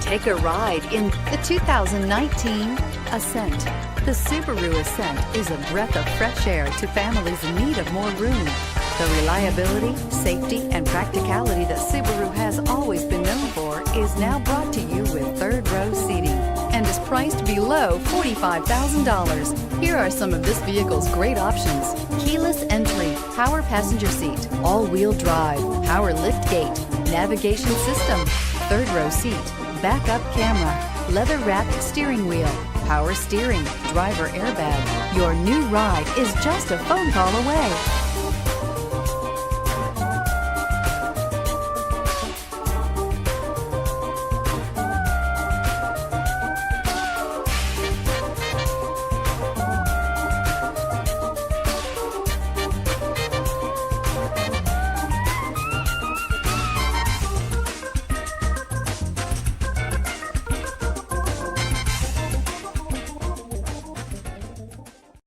Take a ride in the 2019 Ascent. The Subaru Ascent is a breath of fresh air to families in need of more room. The reliability, safety, and practicality that Subaru has always been known for is now brought to you with third-row seating and is priced below $45,000. Here are some of this vehicle's great options: keyless entry, power passenger seat, all-wheel drive, power lift gate, navigation system, third-row seat, backup camera, leather-wrapped steering wheel, power steering, driver airbag. Your new ride is just a phone call away.